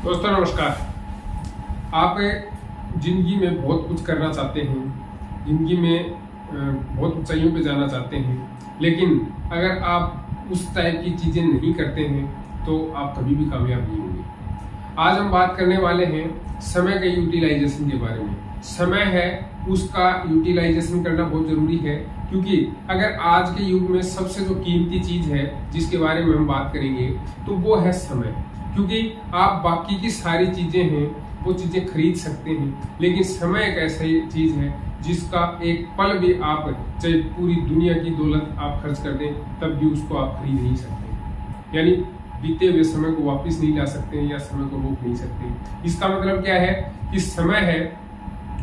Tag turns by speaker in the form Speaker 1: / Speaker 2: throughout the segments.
Speaker 1: दोस्तों नमस्कार। आप जिंदगी में बहुत कुछ करना चाहते हैं, जिंदगी में बहुत ऊंचाइयों पे जाना चाहते हैं, लेकिन अगर आप उस टाइप की चीज़ें नहीं करते हैं तो आप कभी भी कामयाब नहीं होंगे। आज हम बात करने वाले हैं समय के यूटिलाइजेशन के बारे में। समय है उसका यूटिलाइजेशन करना बहुत जरूरी है, क्योंकि अगर आज के युग में सबसे जो कीमती चीज़ है जिसके बारे में हम बात करेंगे तो वो है समय। क्योंकि आप बाकी की सारी चीजें हैं वो चीजें खरीद सकते हैं, लेकिन समय एक ऐसी चीज है जिसका एक पल भी आप चाहे पूरी दुनिया की दौलत आप खर्च कर दें तब भी उसको आप खरीद नहीं सकते। यानी बीते हुए समय को वापस नहीं ला सकते या समय को रोक नहीं सकते। इसका मतलब क्या है कि समय है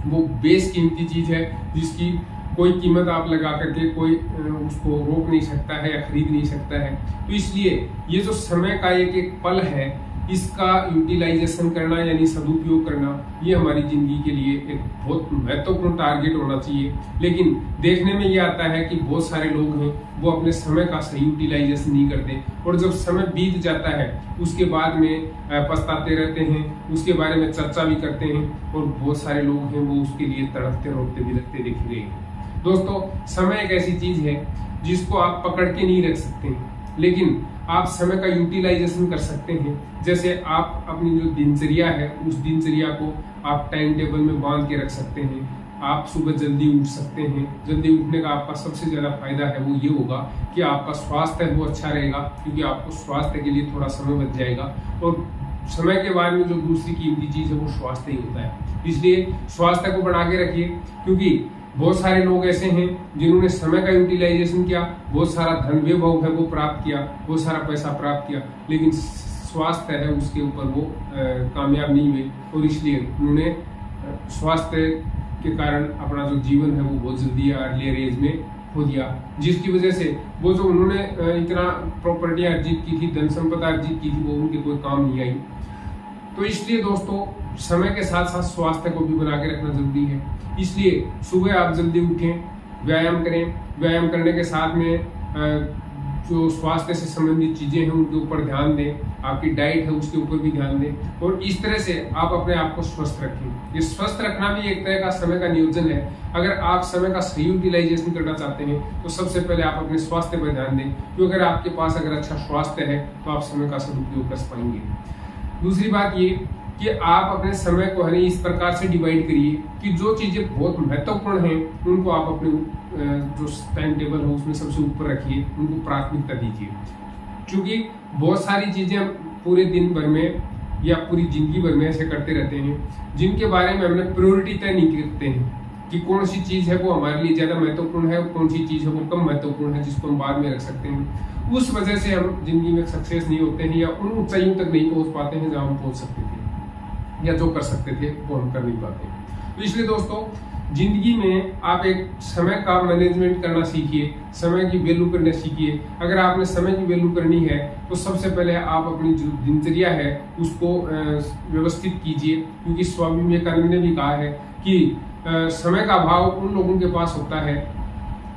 Speaker 1: वो बेशकीमती चीज है जिसकी कोई कीमत आप लगा करके कोई उसको रोक नहीं सकता है या खरीद नहीं सकता है। तो इसलिए ये जो समय का एक एक पल है इसका यूटिलाइजेशन करना यानी सदुपयोग करना ये हमारी जिंदगी के लिए एक बहुत महत्वपूर्ण टारगेट होना चाहिए। लेकिन देखने में ये आता है कि बहुत सारे लोग हैं वो अपने समय का सही यूटिलाइजेशन नहीं करते और जब समय बीत जाता है उसके बाद में पछताते रहते हैं, उसके बारे में चर्चा भी करते हैं और बहुत सारे लोग हैं वो उसके लिए तड़पते रोकते बिलखते देखे गए हैं। दोस्तों समय एक ऐसी चीज है जिसको आप पकड़ के नहीं रख सकते हैं, लेकिन आप समय का यूटिलाइजेशन कर सकते हैं। जैसे आप अपनी जो दिनचर्या है उस दिनचर्या को आप टाइम टेबल में बांध के रख सकते हैं। आप सुबह जल्दी उठ सकते हैं। जल्दी उठने का आपका सबसे ज्यादा फायदा है वो ये होगा कि आपका स्वास्थ्य है वो अच्छा रहेगा, क्योंकि आपको स्वास्थ्य के लिए थोड़ा समय बच जाएगा। और समय के बाद में जो दूसरी कीमती चीज है वो स्वास्थ्य ही होता है। इसलिए स्वास्थ्य को बना के रखिए, क्योंकि बहुत सारे लोग ऐसे हैं जिन्होंने समय का यूटिलाइजेशन किया, बहुत सारा धन वैभव है वो प्राप्त किया, बहुत सारा पैसा प्राप्त किया, लेकिन स्वास्थ्य है उसके ऊपर वो कामयाब नहीं हुए और इसलिए उन्होंने स्वास्थ्य के कारण अपना जो जीवन है वो बहुत जल्दी अर्लियर एज में खो दिया, जिसकी वजह से वो जो उन्होंने इतना प्रॉपर्टियां अर्जित की थी, धन संपदा अर्जित की थी, वो उनके कोई काम नहीं आई। तो इसलिए दोस्तों समय के साथ साथ स्वास्थ्य को भी बना के रखना जरूरी है। इसलिए सुबह आप जल्दी उठें, व्यायाम करें, व्यायाम करने के साथ में जो स्वास्थ्य से संबंधित चीजें हैं उनके ऊपर ध्यान दें, आपकी डाइट है उसके ऊपर भी ध्यान दें और इस तरह से आप अपने आप को स्वस्थ रखें। ये स्वस्थ रखना भी एक तरह का समय का नियोजन है। अगर आप समय का सही यूटिलाइजेशन करना चाहते हैं तो सबसे पहले आप अपने स्वास्थ्य पर ध्यान दें, क्योंकि अगर आपके पास अगर अच्छा स्वास्थ्य है तो आप समय का सदुपयोग कर पाएंगे। दूसरी बात ये कि आप अपने समय को है इस प्रकार से डिवाइड करिए कि जो चीजें बहुत महत्वपूर्ण हैं उनको आप अपने जो टाइम टेबल है उसमें सबसे ऊपर रखिए, उनको प्राथमिकता दीजिए। क्योंकि बहुत सारी चीजें हम पूरे दिन भर में या पूरी जिंदगी भर में ऐसे करते रहते हैं जिनके बारे में हमने प्रायोरिटी तय नहीं करते हैं कि कौन सी चीज है वो हमारे लिए ज्यादा महत्वपूर्ण है और कौन सी चीज है वो कम महत्वपूर्ण है जिसको हम बाद में रख सकते हैं। उस वजह से हम जिंदगी में सक्सेस नहीं होते हैं या उन ऊंचाइयों तक नहीं पहुंच पाते हैं जहां हम पहुंच सकते थे या जो कर सकते थे वो हम कर नहीं पाते। तो इसलिए दोस्तों जिंदगी में आप एक समय का मैनेजमेंट करना सीखिए, समय की वैल्यू करना सीखिए। अगर आपने समय की वैल्यू करनी है तो सबसे पहले आप अपनी जो दिनचर्या है उसको व्यवस्थित कीजिए, क्योंकि स्वामी विवेकानंद ने भी कहा है कि समय का अभाव उन लोगों के पास होता है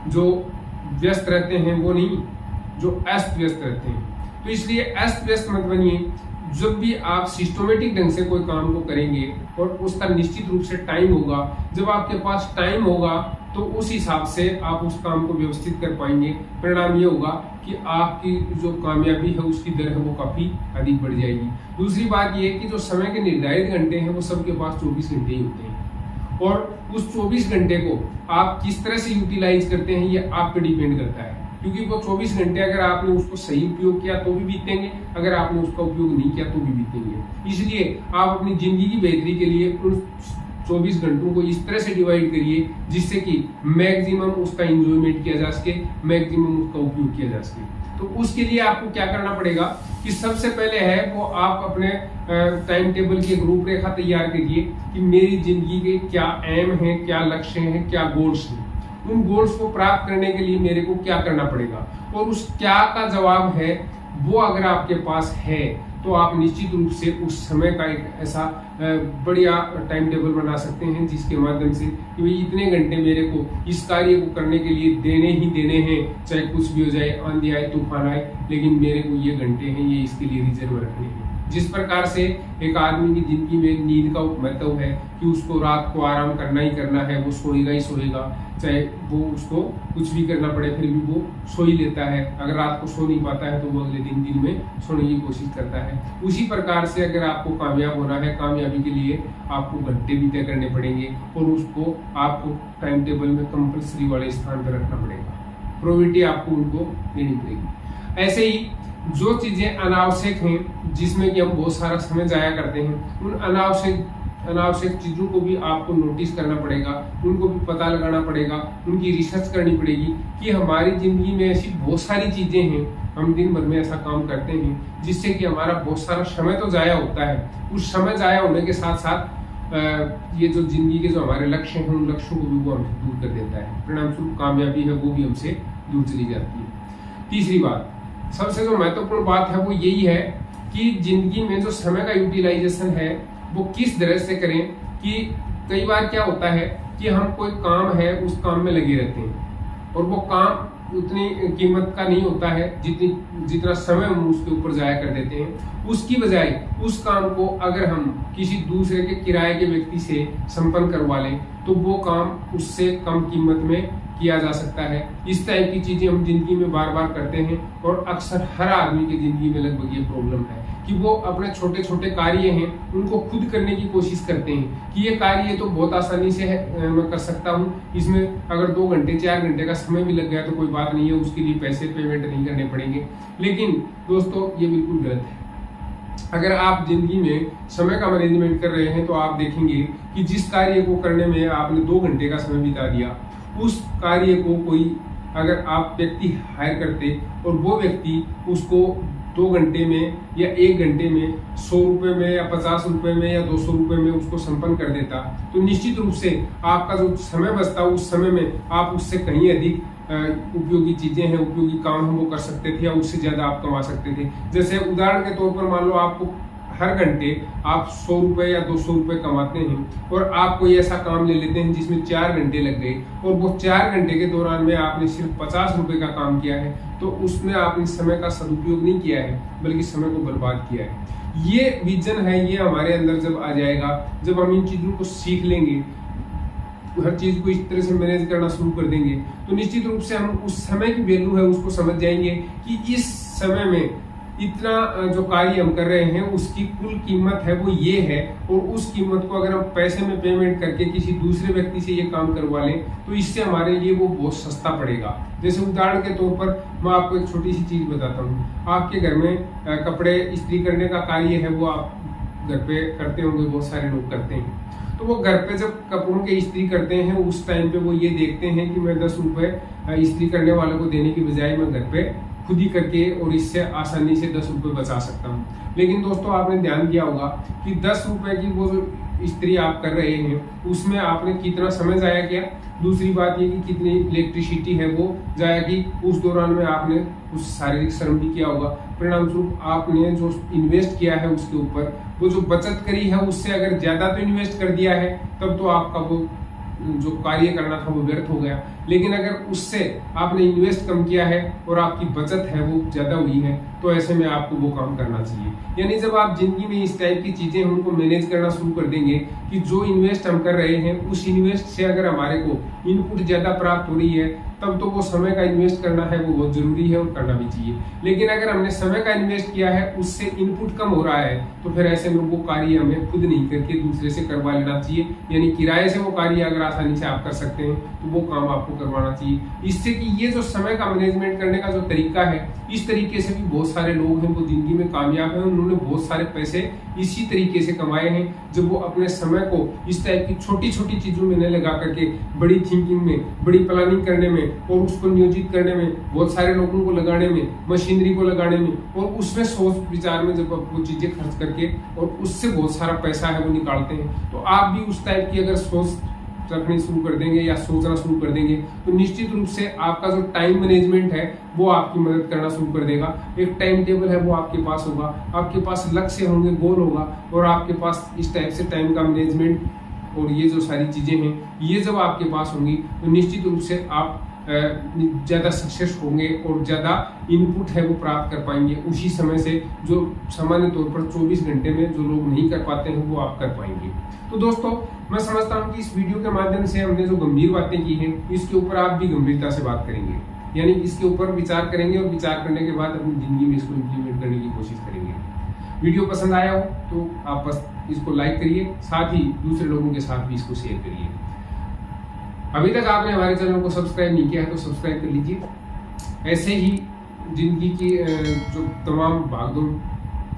Speaker 1: जो व्यस्त रहते हैं, वो नहीं जो अस्त व्यस्त रहते हैं। तो इसलिए अस्त व्यस्त मत बनिए। जब भी आप सिस्टमेटिक ढंग से कोई काम को करेंगे और उसका निश्चित रूप से टाइम होगा, जब आपके पास टाइम होगा तो उस हिसाब से आप उस काम को व्यवस्थित कर पाएंगे। परिणाम ये होगा कि आपकी जो कामयाबी है उसकी दर है वो काफी अधिक बढ़ जाएगी। दूसरी बात ये है कि जो समय के निर्धारित घंटे हैं वो सबके पास 24 घंटे ही होते हैं और उस 24 घंटे को आप किस तरह से यूटिलाइज करते हैं ये आप पे डिपेंड करता है। क्योंकि वो 24 घंटे अगर आपने उसको सही उपयोग किया तो भी बीतेंगे, अगर आपने उसका उपयोग नहीं किया तो भी बीतेंगे। इसलिए आप अपनी जिंदगी की बेहतरी के लिए उन 24 घंटों को इस तरह से डिवाइड करिए जिससे कि मैक्सिमम उसका एंजॉयमेंट किया जा सके, मैक्सिमम उसका उपयोग किया जा सके। तो उसके लिए आपको क्या करना पड़ेगा कि सबसे पहले है वो आप अपने टाइम टेबल की एक रूपरेखा तैयार करिए कि मेरी जिंदगी के क्या एम है, क्या लक्ष्य हैं, क्या गोल्स हैं। उन गोल्स को प्राप्त करने के लिए मेरे को क्या करना पड़ेगा और उस क्या का जवाब है वो अगर आपके पास है तो आप निश्चित रूप से उस समय का एक ऐसा बढ़िया टाइम टेबल बना सकते हैं जिसके माध्यम से कि भाई इतने घंटे मेरे को इस कार्य को करने के लिए देने ही देने हैं, चाहे कुछ भी हो जाए, आंधी आए तूफान आए, लेकिन मेरे को ये घंटे हैं ये इसके लिए रिजर्व रखने हैं।
Speaker 2: जिस प्रकार से एक आदमी की जिंदगी में नींद का महत्व है कि उसको रात को आराम करना ही करना है, वो सोएगा ही सोएगा, चाहे वो उसको कुछ भी करना पड़े फिर भी वो सो ही लेता है। अगर रात को सो नहीं पाता है तो वो अगले दिन में सोने की कोशिश करता है। उसी प्रकार से अगर आपको कामयाब होना है, कामयाबी के लिए आपको घंटे भी तय करने पड़ेंगे और उसको आपको टाइम टेबल में कंपल्सरी वाले स्थान पर रखना पड़ेगा, प्रायोरिटी आपको उनको देनी पड़ेगी। ऐसे ही जो चीजें अनावश्यक हैं, जिसमें कि हम बहुत सारा समय जाया करते हैं, उन अनावश्यक चीजों को भी आपको नोटिस करना पड़ेगा, उनको भी पता लगाना पड़ेगा, उनकी रिसर्च करनी पड़ेगी कि हमारी जिंदगी में ऐसी बहुत सारी चीजें हैं, हम दिन भर में ऐसा काम करते हैं जिससे कि हमारा बहुत सारा समय तो जाया होता है। उस समय जाया होने के साथ साथ ये जो जिंदगी के जो हमारे लक्ष्य हैं, उन लक्ष्यों को भी वो हमसे दूर कर देता है। परिणाम स्वरूप कामयाबी है वो भी हमसे दूर चली जाती है। तीसरी बात, सबसे जो महत्वपूर्ण बात है वो यही है कि जिंदगी में जो समय का यूटिलाइजेशन है वो किस तरह से करें। कि कई बार क्या होता है कि हम कोई काम है उस काम में लगे रहते हैं और वो काम उतनी कीमत का नहीं होता है जितना समय हम उसके ऊपर जाया कर देते हैं। उसकी बजाय उस काम को अगर हम किसी दूसरे के किराए के व्यक्ति से संपन्न करवा लें तो वो काम उससे कम कीमत में किया जा सकता है। इस टाइप की चीजें हम जिंदगी में बार बार करते हैं और अक्सर हर आदमी की जिंदगी में लगभग ये प्रॉब्लम है कि वो अपने छोटे छोटे कार्य हैं उनको खुद करने की कोशिश करते हैं कि ये कार्य तो बहुत आसानी से है, मैं कर सकता हूँ, इसमें अगर 2 घंटे 4 घंटे का समय भी लग गया तो कोई बात नहीं है, उसके लिए पैसे पेमेंट नहीं करने पड़ेंगे। लेकिन दोस्तों ये बिल्कुल गलत है। अगर आप जिंदगी में समय का मैनेजमेंट कर रहे हैं तो आप देखेंगे कि जिस कार्य को करने में आपने 2 घंटे का समय बिता दिया, उस कार्य को कोई अगर आप व्यक्ति हायर करते और वो व्यक्ति उसको 2 घंटे में या 1 घंटे में 100 रुपए में या 50 रुपए में या 200 रुपए में उसको संपन्न कर देता तो निश्चित रूप से आपका जो समय बचता उस समय में आप उससे कहीं अधिक उपयोगी चीजें हैं, उपयोगी काम हम वो कर सकते थे या उससे ज्यादा आप कमा सकते थे। जैसे उदाहरण के तौर पर मान लो आपको हर घंटे आप 100 रुपए या 200 रुपए कमाते हैं और आप कोई ऐसा काम ले लेते हैं जिसमें 4 घंटे लग गए और वो 4 घंटे के दौरान में आपने सिर्फ 50 रुपए का काम किया है, तो उसमें आपने समय का सदुपयोग नहीं किया है बल्कि समय को बर्बाद किया है। ये विजन है, ये हमारे अंदर जब आ जाएगा, जब हम इन चीजों को सीख लेंगे, हर चीज को इस तरह से मैनेज करना शुरू कर देंगे तो निश्चित रूप से हम उस समय की वैल्यू है उसको समझ जाएंगे कि इस समय में इतना जो कार्य हम कर रहे हैं उसकी कुल कीमत है वो ये है और उस कीमत को अगर हम पैसे में पेमेंट करके किसी दूसरे व्यक्ति से ये काम करवा लें तो इससे हमारे लिए वो बहुत सस्ता पड़ेगा। जैसे उदाहरण के तौर पर मैं आपको एक छोटी सी चीज बताता हूँ। आपके घर में कपड़े इस्त्री करने का कार्य है वो आप घर पे करते होंगे, बहुत सारे लोग करते हैं। तो वो घर पे जब कपड़ों के इस्त्री करते हैं उस टाइम पे वो ये देखते हैं कि मैं 10 रुपए इस्त्री करने वाले को देने की बजाय मैं घर पे खुद ही करके और इससे आसानी से 10 रुपए बचा सकता हूँ। लेकिन दोस्तों आपने ध्यान दिया होगा कि 10 रुपए की वो जो इस्त्री आप कर रहे हैं उसमें आपने कितना समय जाया किया। दूसरी बात ये कि कितनी इलेक्ट्रिसिटी है वो जाया की। उस दौरान में आपने कुछ शारीरिक श्रम भी किया होगा। परिणाम स्वरूप आपने जो इन्वेस्ट किया है उसके ऊपर वो जो बचत करी है उससे अगर ज्यादा तो इन्वेस्ट कर दिया है तब तो आपका वो जो कार्य करना था वो व्यर्थ हो गया। लेकिन अगर उससे आपने इन्वेस्ट कम किया है और आपकी बचत है वो ज्यादा हुई है तो ऐसे में आपको वो काम करना चाहिए। यानी जब आप जिंदगी में इस टाइप की चीजें उनको मैनेज करना शुरू कर देंगे कि जो इन्वेस्ट हम कर रहे हैं उस इन्वेस्ट से अगर हमारे को इनपुट ज्यादा प्राप्त हो रही है तब तो वो समय का इन्वेस्ट करना है वो बहुत जरूरी है और करना भी चाहिए। लेकिन अगर हमने समय का इन्वेस्ट किया है उससे इनपुट कम हो रहा है तो फिर ऐसे में वो कार्य हमें खुद नहीं करके दूसरे से करवा लेना चाहिए। यानी किराए से वो कार्य अगर आसानी से आप कर सकते हैं तो वो काम आपको करवाना चाहिए। इससे कि ये जो समय का मैनेजमेंट करने का जो तरीका है इस तरीके से भी बहुत सारे लोग हैं वो जिंदगी में कामयाब हैं। उन्होंने बहुत सारे पैसे इसी तरीके से कमाए हैं जब वो अपने समय को इस टाइप की छोटी छोटी चीजों में न लगा करके बड़ी थिंकिंग में, बड़ी प्लानिंग करने में और उसको नियोजित करने में, बहुत सारे लोगों को लगाने में, मशीनरी को लगाने में और उसमें सोच विचार में जब वो चीजें खर्च करके और उससे बहुत सारा पैसा है वो निकालते हैं। तो आप भी उस टाइप की अगर सोच रखनी शुरू कर देंगे या सोचना शुरू कर देंगे तो निश्चित रूप से आपका जो टाइम मैनेजमेंट है वो आपकी मदद करना शुरू कर देगा। एक टाइम टेबल है वो आपके पास होगा, आपके पास लक्ष्य होंगे, गोल होगा और आपके पास इस टाइप से टाइम का मैनेजमेंट और ये जो सारी चीजें हैं ये जब आपके पास होंगी तो निश्चित रूप से आप
Speaker 1: ज़्यादा सक्सेस होंगे और ज़्यादा इनपुट है वो प्राप्त कर पाएंगे उसी समय से, जो सामान्य तौर पर 24 घंटे में जो लोग नहीं कर पाते हैं वो आप कर पाएंगे। तो दोस्तों, मैं समझता हूँ कि इस वीडियो के माध्यम से हमने जो गंभीर बातें की हैं, इसके ऊपर आप भी गंभीरता से बात करेंगे, यानी इसके ऊपर विचार करेंगे और विचार करने के बाद अपनी ज़िंदगी में इसको इम्प्लीमेंट करने की कोशिश करेंगे। वीडियो पसंद आया हो तो आप बस इसको लाइक करिए, साथ ही दूसरे लोगों के साथ भी इसको शेयर करिए। अभी तक आपने हमारे चैनल को सब्सक्राइब नहीं किया है तो सब्सक्राइब कर लीजिए। ऐसे ही जिंदगी की जो तमाम भागदौड़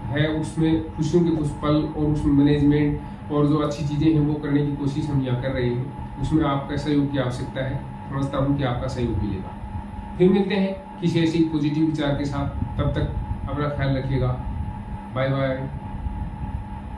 Speaker 1: है उसमें खुशियों के कुछ पल और उसमें मैनेजमेंट और जो अच्छी चीज़ें हैं वो करने की कोशिश हम यहाँ कर रहे हैं, उसमें आपका सहयोग की आवश्यकता है। समझता हूँ कि आपका सहयोग मिलेगा। फिर मिलते हैं किसी ऐसी पॉजिटिव विचार के साथ, तब तक अपना ख्याल रखिएगा। Bye bye.